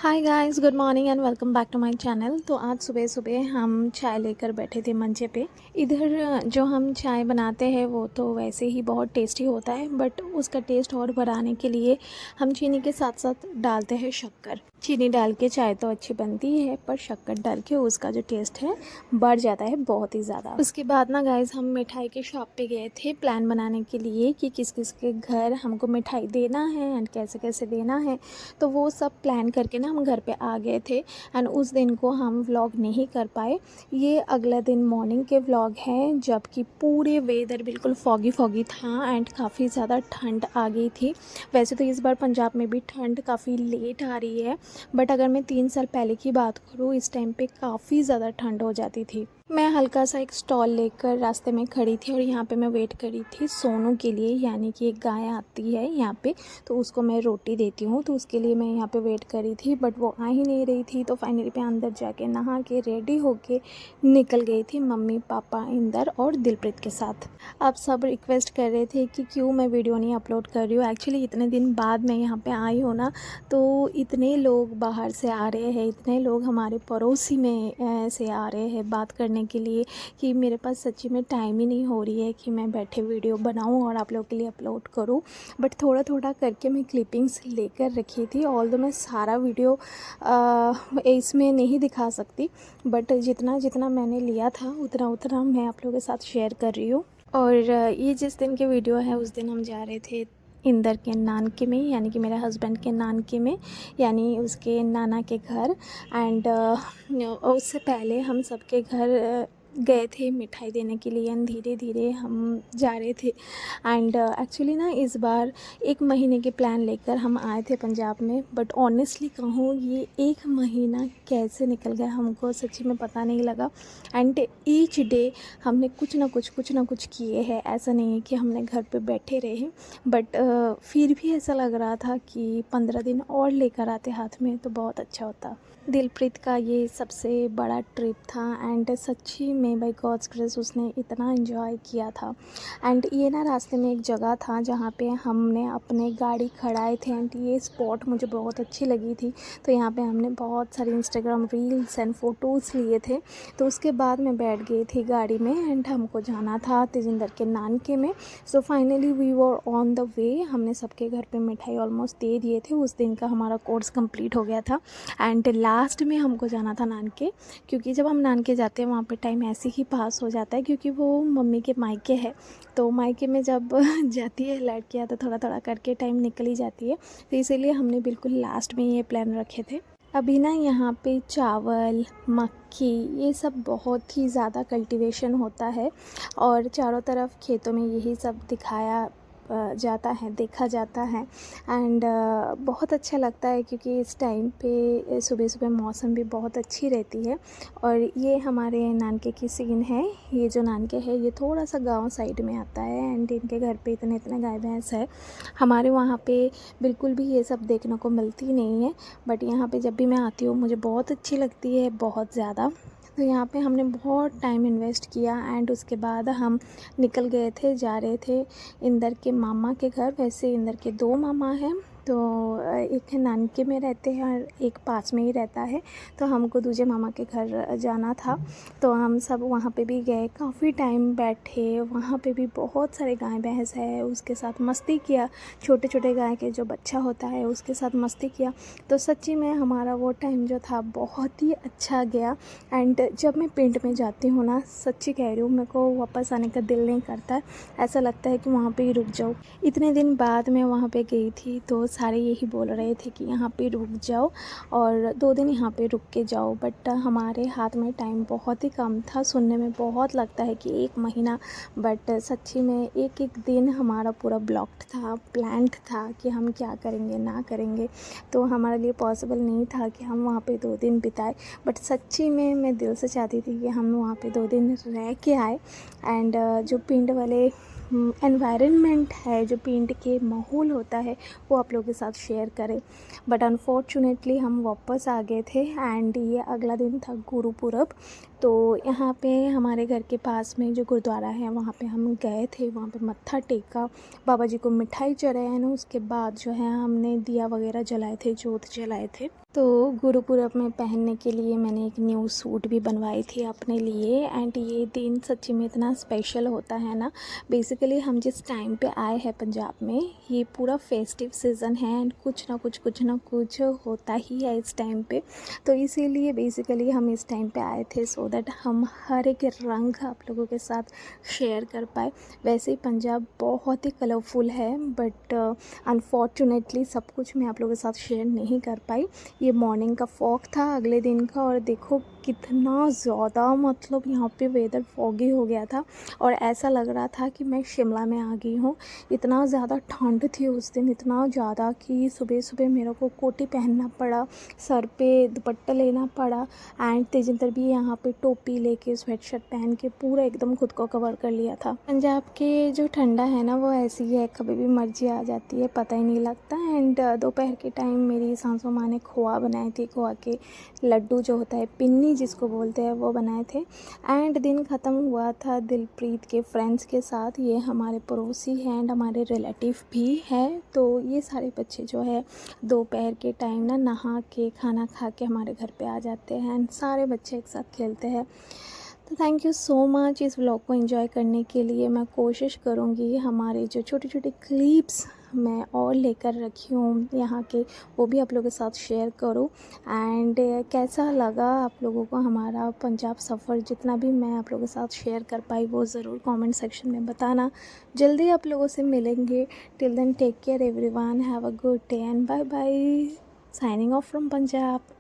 Hi guys, good morning and welcome back to my channel. तो आज सुबह सुबह हम चाय लेकर बैठे थे मंचे पे। इधर जो हम चाय बनाते हैं वो तो वैसे ही बहुत टेस्टी होता है, बट उसका टेस्ट और बढ़ाने के लिए हम चीनी के साथ साथ डालते हैं शक्कर। चीनी डाल के चाय तो अच्छी बनती है, पर शक्कर डाल के उसका जो टेस्ट है बढ़ जाता है बहुत ही ज़्यादा। उसके बाद ना गाइस, हम मिठाई के शॉप पे गए थे प्लान बनाने के लिए कि किस किस के घर हमको मिठाई देना है एंड कैसे कैसे देना है। तो वो सब प्लान करके ना हम घर पे आ गए थे एंड उस दिन को हम व्लॉग नहीं कर पाए। ये अगला दिन मॉर्निंग के व्लॉग हैं, जबकि पूरे वेदर बिल्कुल फॉगी फॉगी था एंड काफ़ी ज़्यादा ठंड आ गई थी। वैसे तो इस बार पंजाब में भी ठंड काफ़ी लेट आ रही है, बट अगर मैं 3 साल पहले की बात करूँ, इस टाइम पे काफ़ी ज़्यादा ठंड हो जाती थी। मैं हल्का सा एक स्टॉल लेकर रास्ते में खड़ी थी और यहाँ पे मैं वेट करी थी सोनू के लिए, यानी कि एक गाय आती है यहाँ पे, तो उसको मैं रोटी देती हूँ, तो उसके लिए मैं यहाँ पे वेट करी थी, बट वो आ ही नहीं रही थी। तो फाइनली मैं अंदर जाके नहा के रेडी होके निकल गई थी मम्मी पापा इंदर और दिलप्रीत के साथ। अब सब रिक्वेस्ट कर रहे थे कि क्यों मैं वीडियो नहीं अपलोड कर रही हूँ। एक्चुअली इतने दिन बाद मैं यहाँ पे आई हूँ ना, तो इतने लोग बाहर से आ रहे हैं, इतने लोग हमारे पड़ोसी में से आ रहे हैं बात करने के लिए, कि मेरे पास सच्ची में टाइम ही नहीं हो रही है कि मैं बैठे वीडियो बनाऊं और आप लोगों के लिए अपलोड करूं। बट थोड़ा थोड़ा करके मैं क्लिपिंग्स लेकर रखी थी। ऑल्दो मैं सारा वीडियो इसमें नहीं दिखा सकती, बट जितना जितना मैंने लिया था उतना उतना मैं आप लोगों के साथ शेयर कर रही हूँ। और ये जिस दिन की वीडियो है, उस दिन हम जा रहे थे इंदर के नानके में, यानी कि मेरे हस्बैंड के नानके में, यानी उसके नाना के घर। एंड उससे पहले हम सबके घर गए थे मिठाई देने के लिए एंड धीरे धीरे हम जा रहे थे। एंड एक्चुअली ना इस बार 1 महीने के प्लान लेकर हम आए थे पंजाब में, बट ऑनेस्टली कहूँ ये 1 महीना कैसे निकल गया हमको सच्ची में पता नहीं लगा। एंड ईच डे हमने कुछ ना कुछ किए हैं। ऐसा नहीं है कि हमने घर पे बैठे रहे, बट फिर भी ऐसा लग रहा था कि 15 दिन और लेकर आते हाथ में तो बहुत अच्छा होता। दिलप्रीत का ये सबसे बड़ा ट्रिप था एंड सच्ची में बाय गॉड्स ग्रेस उसने इतना एंजॉय किया था। एंड ये ना रास्ते में एक जगह था जहाँ पे हमने अपने गाड़ी खड़ाए थे एंड ये स्पॉट मुझे बहुत अच्छी लगी थी। तो यहाँ पे हमने बहुत सारे इंस्टाग्राम रील्स एंड फ़ोटोज़ लिए थे। तो उसके बाद मैं बैठ गई थी गाड़ी में एंड हमको जाना था तेजिंदर के नानके में। So finally we were on the way. हमने सबके घर पे मिठाई ऑलमोस्ट दे दिए थे। उस दिन का हमारा कोर्स कंप्लीट हो गया था एंड लास्ट में हमको जाना था नानके, क्योंकि जब हम नानके जाते हैं वहाँ पे टाइम ऐसे ही पास हो जाता है, क्योंकि वो मम्मी के मायके है। तो मायके में जब जाती है लड़कियाँ तो थोड़ा थोड़ा करके टाइम निकल ही जाती है। तो इसीलिए हमने बिल्कुल लास्ट में ये प्लान रखे थे। अभी ना यहाँ पे चावल मक्की ये सब बहुत ही ज़्यादा कल्टीवेशन होता है और चारों तरफ खेतों में यही सब दिखाया जाता है, देखा जाता है। एंड बहुत अच्छा लगता है, क्योंकि इस टाइम पे सुबह सुबह मौसम भी बहुत अच्छी रहती है। और ये हमारे नानके की सीन है। ये जो नानके है ये थोड़ा सा गांव साइड में आता है एंड इनके घर पे इतने इतने गाय भैंस है। हमारे वहाँ पे बिल्कुल भी ये सब देखने को मिलती नहीं है, बट यहाँ पे जब भी मैं आती हूँ मुझे बहुत अच्छी लगती है, बहुत ज़्यादा। तो यहाँ पे हमने बहुत टाइम इन्वेस्ट किया एंड उसके बाद हम निकल गए थे, जा रहे थे इंदर के मामा के घर। वैसे इंदर के 2 मामा हैं, तो एक नानके में रहते हैं और एक पास में ही रहता है। तो हमको दूसरे मामा के घर जाना था, तो हम सब वहाँ पे भी गए, काफ़ी टाइम बैठे। वहाँ पे भी बहुत सारे गाय भैंस है, उसके साथ मस्ती किया। छोटे छोटे गाय के जो बच्चा होता है उसके साथ मस्ती किया। तो सच्ची में हमारा वो टाइम जो था बहुत ही अच्छा गया। एंड जब मैं पिंड में जाती हूँ ना, सच्ची कह रही हूँ, मेरे को वापस आने का दिल नहीं करता है। ऐसा लगता है कि वहाँ पे ही रुक जाऊँ। इतने दिन बाद मैं वहाँ पे गई थी तो सारे यही बोल रहे थे कि यहाँ पे रुक जाओ और 2 दिन यहाँ पे रुक के जाओ, बट हमारे हाथ में टाइम बहुत ही कम था। सुनने में बहुत लगता है कि 1 महीना, बट सच्ची में एक एक दिन हमारा पूरा ब्लॉक्ड था, प्लान्ड था कि हम क्या करेंगे ना करेंगे। तो हमारे लिए पॉसिबल नहीं था कि हम वहाँ पे 2 दिन बिताए, बट सच्ची में मैं दिल से चाहती थी कि हम वहाँ पे 2 दिन रह के आए एंड जो पिंड वाले एनवायरनमेंट है, जो पिंड के माहौल होता है, वो आप लोगों के साथ शेयर करें। बट अनफॉर्चुनेटली हम वापस आ गए थे एंड ये अगला दिन था गुरुपुरब। तो यहाँ पे हमारे घर के पास में जो गुरुद्वारा है वहाँ पे हम गए थे, वहाँ पे मत्था टेका, बाबा जी को मिठाई चढ़ाया है ना, उसके बाद जो है हमने दिया वगैरह जलाए थे, जोत जलाए थे। तो गुरुपुरब में पहनने के लिए मैंने एक न्यू सूट भी बनवाई थी अपने लिए। एंड ये दिन सच्ची में इतना स्पेशल होता है ना। बेसिकली हम जिस टाइम पे आए हैं पंजाब में, ये पूरा फेस्टिव सीज़न है एंड कुछ ना कुछ होता ही है इस टाइम पे। तो इसीलिए बेसिकली हम इस टाइम पे आए थे सो दैट हम हर एक रंग आप लोगों के साथ शेयर कर पाए। वैसे ही पंजाब बहुत ही कलरफुल है, बट अनफॉर्चुनेटली सब कुछ मैं आप लोगों के साथ शेयर नहीं कर पाई। ये मॉर्निंग का फॉग था अगले दिन का, और देखो कितना ज़्यादा मतलब यहाँ पे वेदर फॉगी हो गया था और ऐसा लग रहा था कि मैं शिमला में आ गई हूँ। इतना ज़्यादा ठंड थी उस दिन, इतना ज़्यादा कि सुबह सुबह मेरे को कोटी पहनना पड़ा, सर पे दुपट्टा लेना पड़ा। एंड तेजिंदर भी यहाँ पे टोपी लेके स्वेट शर्ट पहन के पूरा एकदम खुद को कवर कर लिया था। पंजाब के जो ठंडा है ना वो ऐसी है, कभी भी मर्जी आ जाती है, पता ही नहीं लगता। एंड दोपहर के टाइम मेरी सासू माँ ने खोआ बनाए थे, खोआ के लड्डू जो होता है, पिन्नी जिसको बोलते हैं, वो बनाए थे। एंड दिन ख़त्म हुआ था दिलप्रीत के फ्रेंड्स के साथ। ये हमारे पड़ोसी हैं एंड हमारे रिलेटिव भी हैं। तो ये सारे बच्चे जो है दोपहर के टाइम ना नहा के खाना खा के हमारे घर पे आ जाते हैं एंड सारे बच्चे एक साथ खेलते हैं। तो थैंक यू सो मच इस व्लॉग को एंजॉय करने के लिए। मैं कोशिश करूँगी हमारे जो छोटे छोटे क्लिप्स मैं और लेकर रखी हूँ यहाँ के, वो भी आप लोगों के साथ शेयर करूँ। एंड कैसा लगा आप लोगों को हमारा पंजाब सफ़र, जितना भी मैं आप लोगों के साथ शेयर कर पाई वो ज़रूर कमेंट सेक्शन में बताना। जल्दी आप लोगों से मिलेंगे। Till then take care everyone, have a good day and bye bye. Signing off from Punjab.